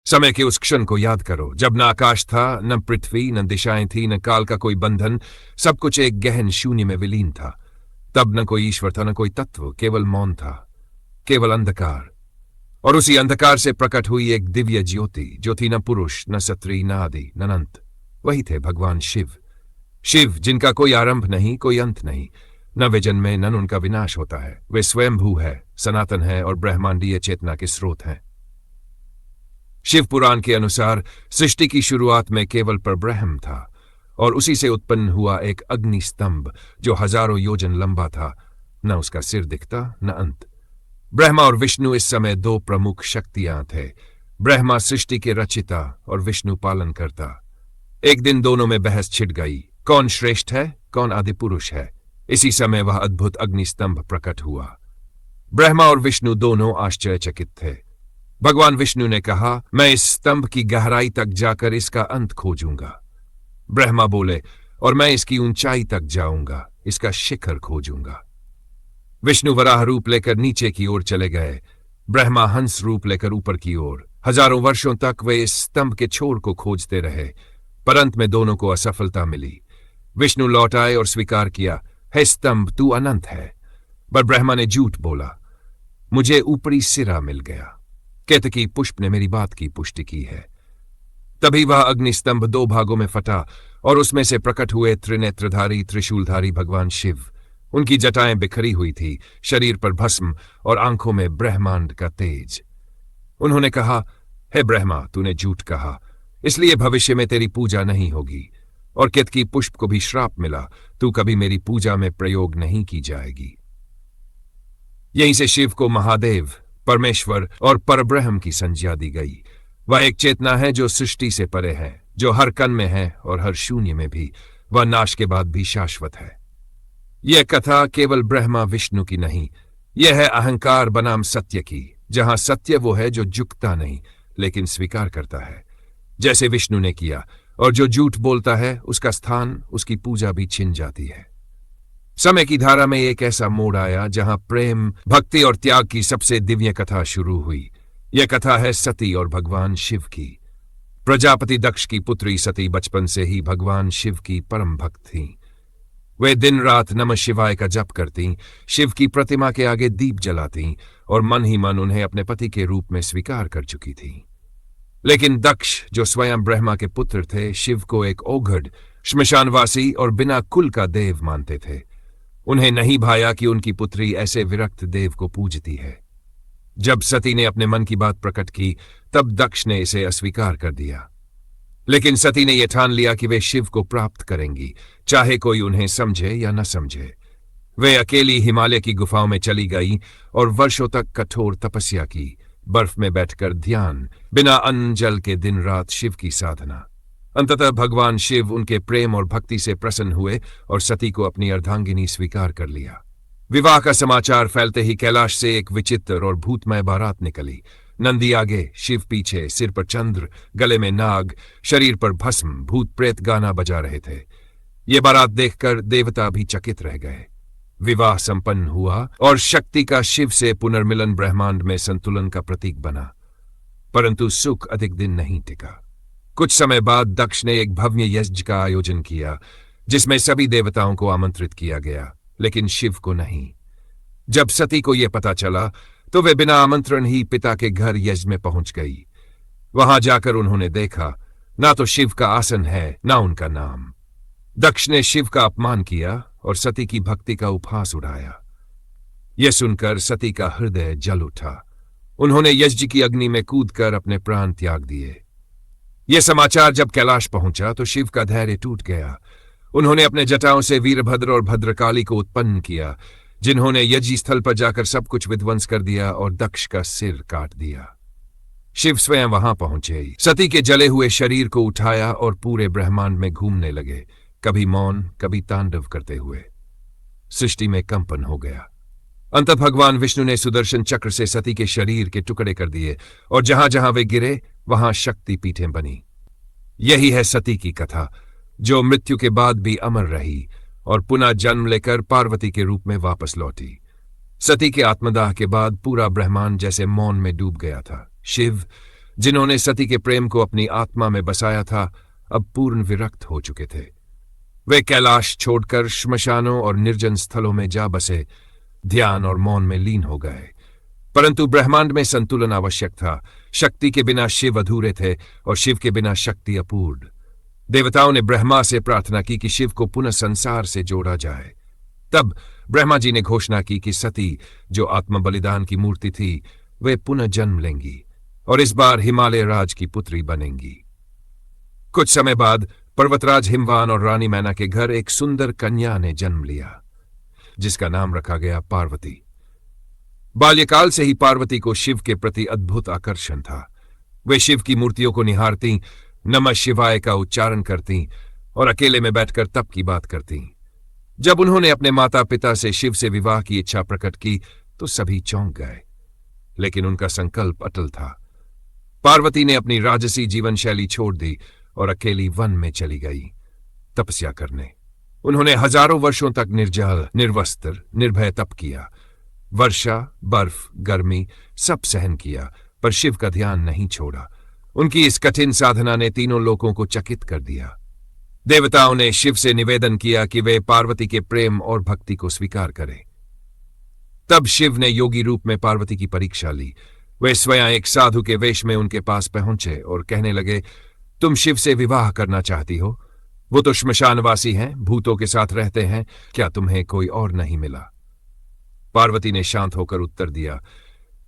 समय के उस क्षण को याद करो जब न आकाश था, न पृथ्वी, न दिशाएं थी, न काल का कोई बंधन, सब कुछ एक गहन शून्य में विलीन था। तब न कोई ईश्वर था, न कोई तत्व, केवल मौन था, केवल अंधकार। और उसी अंधकार से प्रकट हुई एक दिव्य ज्योति, जो थी न पुरुष, न स्त्री, न आदि, न अनंत। वही थे भगवान शिव। शिव जिनका कोई आरंभ नहीं, कोई अंत नहीं, न वे जन्मे न उनका विनाश होता है। वे स्वयंभू है, सनातन है और ब्रह्मांडीय चेतना के स्रोत हैं। शिव पुराण के अनुसार सृष्टि की शुरुआत में केवल परब्रह्म था और उसी से उत्पन्न हुआ एक अग्नि स्तंभ जो हजारों योजन लंबा था। न उसका सिर दिखता, न अंत। ब्रह्मा और विष्णु इस समय दो प्रमुख शक्तियां थे। ब्रह्मा सृष्टि के रचिता और विष्णु पालन करता। एक दिन दोनों में बहस छिड़ गई, कौन श्रेष्ठ है, कौन आदि पुरुष है। इसी समय वह अद्भुत अग्निस्तंभ प्रकट हुआ। ब्रह्मा और विष्णु दोनों आश्चर्यचकित थे। भगवान विष्णु ने कहा, मैं इस स्तंभ की गहराई तक जाकर इसका अंत खोजूंगा। ब्रह्मा बोले, और मैं इसकी ऊंचाई तक जाऊंगा, इसका शिखर खोजूंगा। विष्णु वराह रूप लेकर नीचे की ओर चले गए, ब्रह्मा हंस रूप लेकर ऊपर की ओर। हजारों वर्षों तक वे इस स्तंभ के छोर को खोजते रहे, पर अंत में दोनों को असफलता मिली। विष्णु लौट आए और स्वीकार किया, हे स्तंभ, तू अनंत है। पर ब्रह्मा ने झूठ बोला, मुझे ऊपरी सिरा मिल गया। केतकी पुष्प ने मेरी बात की पुष्टि की है। तभी वह अग्निस्तंभ दो भागों में फटा और उसमें से प्रकट हुए त्रिनेत्रधारी त्रिशूलधारी भगवान शिव। उनकी जटाएं बिखरी हुई थी, शरीर पर भस्म और आंखों में ब्रह्मांड का तेज। उन्होंने कहा, हे ब्रह्मा, तूने झूठ कहा, इसलिए भविष्य में तेरी पूजा नहीं होगी। और केतकी पुष्प को भी श्राप मिला, तू कभी मेरी पूजा में प्रयोग नहीं की जाएगी। यहीं से शिव को महादेव, परमेश्वर और परब्रह्म की संज्ञा दी गई। वह एक चेतना है जो सृष्टि से परे है, जो हर कण में है और हर शून्य में भी। वह नाश के बाद भी शाश्वत है। यह कथा केवल ब्रह्मा विष्णु की नहीं, यह है अहंकार बनाम सत्य की, जहां सत्य वो है जो झुकता नहीं लेकिन स्वीकार करता है, जैसे विष्णु ने किया। और जो झूठ बोलता है उसका स्थान, उसकी पूजा भी छिन जाती है। समय की धारा में एक ऐसा मोड़ आया जहां प्रेम, भक्ति और त्याग की सबसे दिव्य कथा शुरू हुई। यह कथा है सती और भगवान शिव की। प्रजापति दक्ष की पुत्री सती बचपन से ही भगवान शिव की परम भक्त थीं। वे दिन रात नमः शिवाय का जप करती, शिव की प्रतिमा के आगे दीप जलाती और मन ही मन उन्हें अपने पति के रूप में स्वीकार कर चुकी थीं। लेकिन दक्ष, जो स्वयं ब्रह्मा के पुत्र थे, शिव को एक ओघड़, श्मशानवासी और बिना कुल का देव मानते थे। उन्हें नहीं भाया कि उनकी पुत्री ऐसे विरक्त देव को पूजती है। जब सती ने अपने मन की बात प्रकट की, तब दक्ष ने इसे अस्वीकार कर दिया। लेकिन सती ने यह ठान लिया कि वे शिव को प्राप्त करेंगी, चाहे कोई उन्हें समझे या न समझे। वे अकेली हिमालय की गुफाओं में चली गई और वर्षों तक कठोर तपस्या की, बर्फ में बैठकर ध्यान, बिना अन्न जल के दिन रात शिव की साधना। अंततः भगवान शिव उनके प्रेम और भक्ति से प्रसन्न हुए और सती को अपनी अर्धांगिनी स्वीकार कर लिया। विवाह का समाचार फैलते ही कैलाश से एक विचित्र और भूतमय बारात निकली। नंदी आगे, शिव पीछे, सिर पर चंद्र, गले में नाग, शरीर पर भस्म, भूत प्रेत गाना बजा रहे थे। ये बारात देखकर देवता भी चकित रह गए। विवाह संपन्न हुआ और शक्ति का शिव से पुनर्मिलन ब्रह्मांड में संतुलन का प्रतीक बना। परंतु सुख अधिक दिन नहीं टिका। कुछ समय बाद दक्ष ने एक भव्य यज्ञ का आयोजन किया, जिसमें सभी देवताओं को आमंत्रित किया गया, लेकिन शिव को नहीं। जब सती को यह पता चला तो वे बिना आमंत्रण ही पिता के घर यज्ञ में पहुंच गई। वहां जाकर उन्होंने देखा, ना तो शिव का आसन है, ना उनका नाम। दक्ष ने शिव का अपमान किया और सती की भक्ति का उपहास उड़ाया। यह सुनकर सती का हृदय जल उठा। उन्होंने यज्ञ की अग्नि में कूदकर अपने प्राण त्याग दिए। यह समाचार जब कैलाश पहुंचा तो शिव का धैर्य टूट गया। उन्होंने अपने जटाओं से वीरभद्र और भद्रकाली को उत्पन्न किया, जिन्होंने यज्ञ स्थल पर जाकर सब कुछ विध्वंस कर दिया और दक्ष का सिर काट दिया। शिव स्वयं वहां पहुंचे, सती के जले हुए शरीर को उठाया और पूरे ब्रह्मांड में घूमने लगे, कभी मौन, कभी तांडव करते हुए। सृष्टि में कंपन हो गया। अंत भगवान विष्णु ने सुदर्शन चक्र से सती के शरीर के टुकड़े कर दिए और जहां जहां वे गिरे वहां शक्ति पीठें बनी। यही है सती की कथा, जो मृत्यु के बाद भी अमर रही और पुनः जन्म लेकर पार्वती के रूप में वापस लौटी। सती के आत्मदाह के बाद पूरा ब्रह्मांड जैसे मौन में डूब गया था। शिव, जिन्होंने सती के प्रेम को अपनी आत्मा में बसाया था, अब पूर्ण विरक्त हो चुके थे। वे कैलाश छोड़कर श्मशानों और निर्जन स्थलों में जा बसे, ध्यान और मौन में लीन हो गए। परंतु ब्रह्मांड में संतुलन आवश्यक था। शक्ति के बिना शिव अधूरे थे और शिव के बिना शक्ति अपूर्ण। देवताओं ने ब्रह्मा से प्रार्थना की कि शिव को पुनः संसार से जोड़ा जाए। तब ब्रह्मा जी ने घोषणा की कि सती, जो आत्म बलिदान की मूर्ति थी, वे पुनः जन्म लेंगी और इस बार हिमालय राज की पुत्री बनेंगी। कुछ समय बाद पर्वतराज हिमवान और रानी मैना के घर एक सुंदर कन्या ने जन्म लिया, जिसका नाम रखा गया पार्वती। बाल्यकाल से ही पार्वती को शिव के प्रति अद्भुत आकर्षण था। वे शिव की मूर्तियों को निहारती, नमः शिवाय का उच्चारण करती और अकेले में बैठकर तप की बात करती। जब उन्होंने अपने माता पिता से शिव से विवाह की इच्छा प्रकट की तो सभी चौंक गए, लेकिन उनका संकल्प अटल था। पार्वती ने अपनी राजसी जीवन शैली छोड़ दी और अकेली वन में चली गई तपस्या करने। उन्होंने हजारों वर्षों तक निर्जल, निर्वस्त्र, निर्भय तप किया। वर्षा, बर्फ, गर्मी सब सहन किया, पर शिव का ध्यान नहीं छोड़ा। उनकी इस कठिन साधना ने तीनों लोकों को चकित कर दिया। देवताओं ने शिव से निवेदन किया कि वे पार्वती के प्रेम और भक्ति को स्वीकार करें। तब शिव ने योगी रूप में पार्वती की परीक्षा ली। वे स्वयं एक साधु के वेश में उनके पास पहुंचे और कहने लगे, तुम शिव से विवाह करना चाहती हो? वो तो श्मशानवासी हैं, भूतों के साथ रहते हैं, क्या तुम्हें कोई और नहीं मिला? पार्वती ने शांत होकर उत्तर दिया,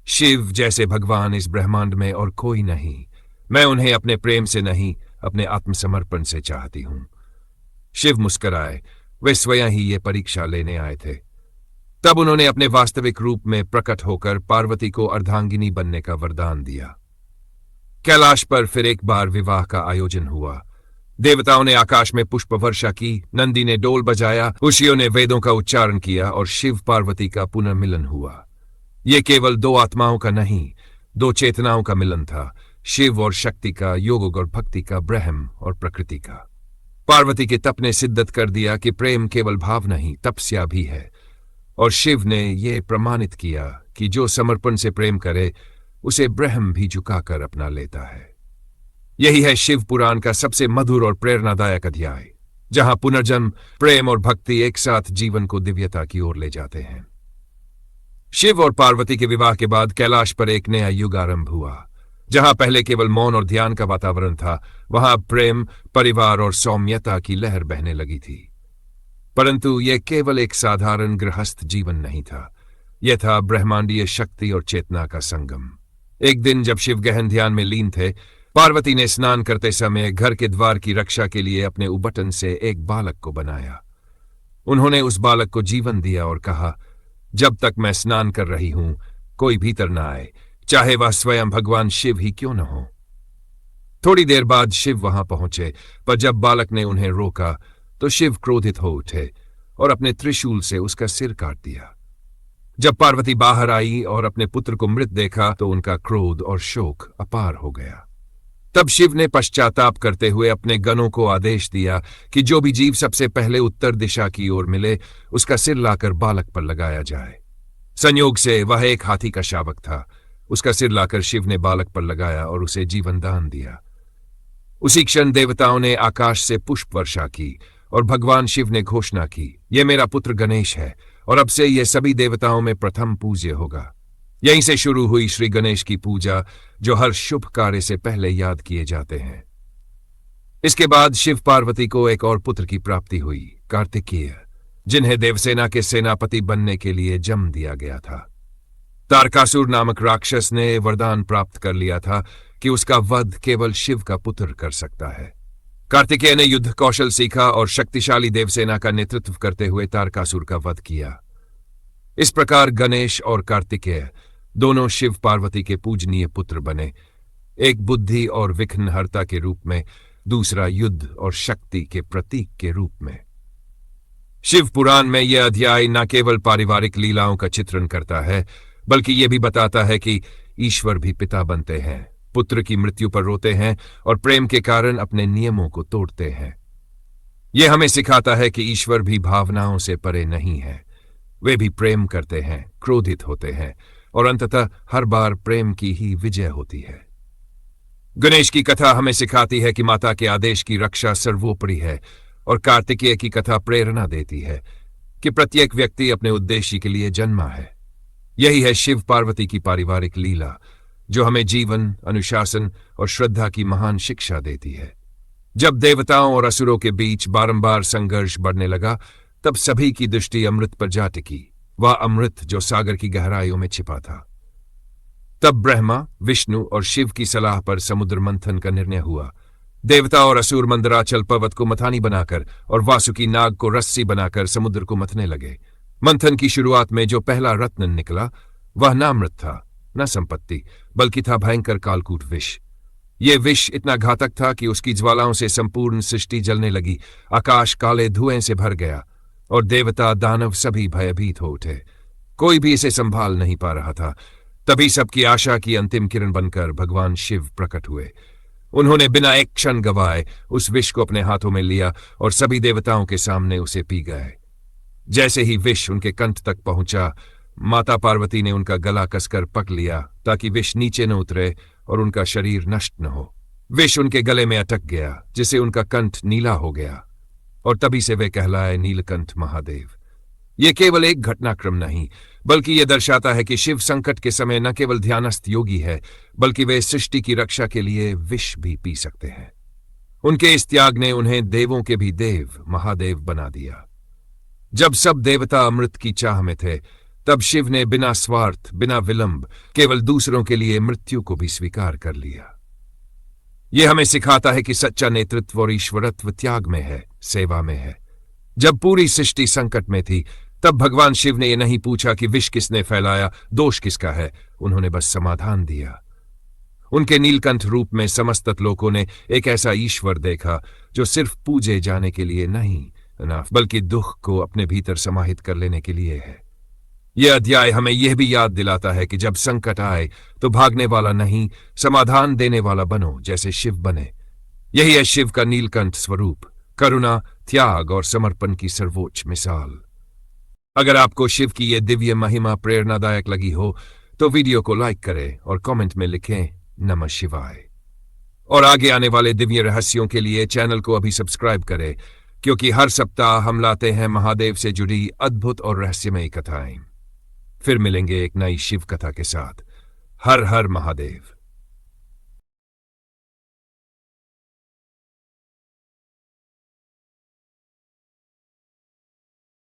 शिव जैसे भगवान इस ब्रह्मांड में और कोई नहीं। मैं उन्हें अपने प्रेम से नहीं, अपने आत्मसमर्पण से चाहती हूं। शिव मुस्कुराए। वे स्वयं ही ये परीक्षा लेने आए थे। तब उन्होंने अपने वास्तविक रूप में प्रकट होकर पार्वती को अर्धांगिनी बनने का वरदान दिया। कैलाश पर फिर एक बार विवाह का आयोजन हुआ। देवताओं ने आकाश में पुष्प वर्षा की, नंदी ने डोल बजाया, ऋषियों ने वेदों का उच्चारण किया और शिव पार्वती का पुनर्मिलन हुआ। ये केवल दो आत्माओं का नहीं, दो चेतनाओं का मिलन था, शिव और शक्ति का, योग और भक्ति का, ब्रह्म और प्रकृति का। पार्वती के तप ने सिद्ध कर दिया कि प्रेम केवल भाव नहीं, तपस्या भी है, और शिव ने यह प्रमाणित किया कि जो समर्पण से प्रेम करे उसे ब्रह्म भी झुकाकर अपना लेता है। यही है शिव पुराण का सबसे मधुर और प्रेरणादायक अध्याय, जहां पुनर्जन्म, प्रेम और भक्ति एक साथ जीवन को दिव्यता की ओर ले जाते हैं। शिव और पार्वती के विवाह के बाद कैलाश पर एक नया युग आरंभ हुआ। जहां पहले केवल मौन और ध्यान का वातावरण था, वहां प्रेम, परिवार और सौम्यता की लहर बहने लगी थी। परंतु यह केवल एक साधारण गृहस्थ जीवन नहीं था, यह था ब्रह्मांडीय शक्ति और चेतना का संगम। एक दिन जब शिव गहन ध्यान में लीन थे, पार्वती ने स्नान करते समय घर के द्वार की रक्षा के लिए अपने उबटन से एक बालक को बनाया। उन्होंने उस बालक को जीवन दिया और कहा, जब तक मैं स्नान कर रही हूं, कोई भीतर न आए, चाहे वह स्वयं भगवान शिव ही क्यों न हो। थोड़ी देर बाद शिव वहां पहुंचे, पर जब बालक ने उन्हें रोका तो शिव क्रोधित हो उठे और अपने त्रिशूल से उसका सिर काट दिया। जब पार्वती बाहर आई और अपने पुत्र को मृत देखा तो उनका क्रोध और शोक अपार हो गया। तब शिव ने पश्चाताप करते हुए अपने गणों को आदेश दिया कि जो भी जीव सबसे पहले उत्तर दिशा की ओर मिले, उसका सिर लाकर बालक पर लगाया जाए। संयोग से वह एक हाथी का शावक था। उसका सिर लाकर शिव ने बालक पर लगाया और उसे जीवन दान दिया। उसी क्षण देवताओं ने आकाश से पुष्प वर्षा की और भगवान शिव ने घोषणा की, यह मेरा पुत्र गणेश है और अब से यह सभी देवताओं में प्रथम पूज्य होगा। यहीं से शुरू हुई श्री गणेश की पूजा, जो हर शुभ कार्य से पहले याद किए जाते हैं। इसके बाद शिव पार्वती को एक और पुत्र की प्राप्ति हुई, कार्तिकेय, जिन्हें देवसेना के सेनापति बनने के लिए जन्म दिया गया था। तारकासुर नामक राक्षस ने वरदान प्राप्त कर लिया था कि उसका वध केवल शिव का पुत्र कर सकता है। कार्तिकेय ने युद्ध कौशल सीखा और शक्तिशाली देवसेना का नेतृत्व करते हुए तारकासुर का वध किया। इस प्रकार गणेश और कार्तिकेय दोनों शिव पार्वती के पूजनीय पुत्र बने, एक बुद्धि और विघ्नहर्ता के रूप में, दूसरा युद्ध और शक्ति के प्रतीक के रूप में। शिव पुराण में यह अध्याय न केवल पारिवारिक लीलाओं का चित्रण करता है, बल्कि यह भी बताता है कि ईश्वर भी पिता बनते हैं, पुत्र की मृत्यु पर रोते हैं और प्रेम के कारण अपने नियमों को तोड़ते हैं। यह हमें सिखाता है कि ईश्वर भी भावनाओं से परे नहीं है। वे भी प्रेम करते हैं, क्रोधित होते हैं और अंततः हर बार प्रेम की ही विजय होती है। गणेश की कथा हमें सिखाती है कि माता के आदेश की रक्षा सर्वोपरि है, और कार्तिकेय की कथा प्रेरणा देती है कि प्रत्येक व्यक्ति अपने उद्देश्य के लिए जन्मा है। यही है शिव पार्वती की पारिवारिक लीला, जो हमें जीवन, अनुशासन और श्रद्धा की महान शिक्षा देती है। जब देवताओं और असुरों के बीच बारंबार संघर्ष बढ़ने लगा, तब सभी की दृष्टि अमृत पर जा टिकी, वह अमृत जो सागर की गहराइयों में छिपा था। तब ब्रह्मा, विष्णु और शिव की सलाह पर समुद्र मंथन का निर्णय हुआ। देवता और असुर मंदराचल पर्वत को मथानी बनाकर और वासुकी नाग को रस्सी बनाकर समुद्र को मथने लगे। मंथन की शुरुआत में जो पहला रत्न निकला, वह न अमृत था, न संपत्ति, बल्कि था भयंकर कालकूट विष। ये विष इतना घातक था कि उसकी ज्वालाओं से संपूर्ण सृष्टि जलने लगी, आकाश काले धुएं से भर गया और देवता दानव सभी भयभीत हो उठे। कोई भी इसे संभाल नहीं पा रहा था। तभी सबकी आशा की अंतिम किरण बनकर भगवान शिव प्रकट हुए। उन्होंने बिना एक क्षण गवाए उस विष को अपने हाथों में लिया और सभी देवताओं के सामने उसे पी गए। जैसे ही विष उनके कंठ तक पहुंचा, माता पार्वती ने उनका गला कसकर पकड़ लिया ताकि विष नीचे न उतरे और उनका शरीर नष्ट न हो। विष उनके गले में अटक गया, जिससे उनका कंठ नीला हो गया और तभी से वे कहलाए नीलकंठ महादेव। ये केवल एक घटनाक्रम नहीं, बल्कि यह दर्शाता है कि शिव संकट के समय न केवल ध्यानस्थ योगी है, बल्कि वे सृष्टि की रक्षा के लिए विष भी पी सकते हैं। उनके इस त्याग ने उन्हें देवों के भी देव महादेव बना दिया। जब सब देवता अमृत की चाह में थे, तब शिव ने बिना स्वार्थ, बिना विलंब, केवल दूसरों के लिए मृत्यु को भी स्वीकार कर लिया। यह हमें सिखाता है कि सच्चा नेतृत्व और ईश्वरत्व त्याग में है, सेवा में है। जब पूरी सृष्टि संकट में थी, तब भगवान शिव ने यह नहीं पूछा कि विष किसने फैलाया, दोष किसका है, उन्होंने बस समाधान दिया। उनके नीलकंठ रूप में समस्त लोगों ने एक ऐसा ईश्वर देखा जो सिर्फ पूजे जाने के लिए नहीं, बल्कि दुख को अपने भीतर समाहित कर लेने के लिए है। यह अध्याय हमें यह भी याद दिलाता है कि जब संकट आए तो भागने वाला नहीं, समाधान देने वाला बनो, जैसे शिव बने। यही है शिव का नीलकंठ स्वरूप, करुणा, त्याग और समर्पण की सर्वोच्च मिसाल। अगर आपको शिव की यह दिव्य महिमा प्रेरणादायक लगी हो, तो वीडियो को लाइक करें और कमेंट में लिखें नमः शिवाय। और आगे आने वाले दिव्य रहस्यों के लिए चैनल को अभी सब्सक्राइब करें, क्योंकि हर सप्ताह हम लाते हैं महादेव से जुड़ी अद्भुत और रहस्यमयी कथाएं। फिर मिलेंगे एक नई शिव कथा के साथ। हर हर महादेव।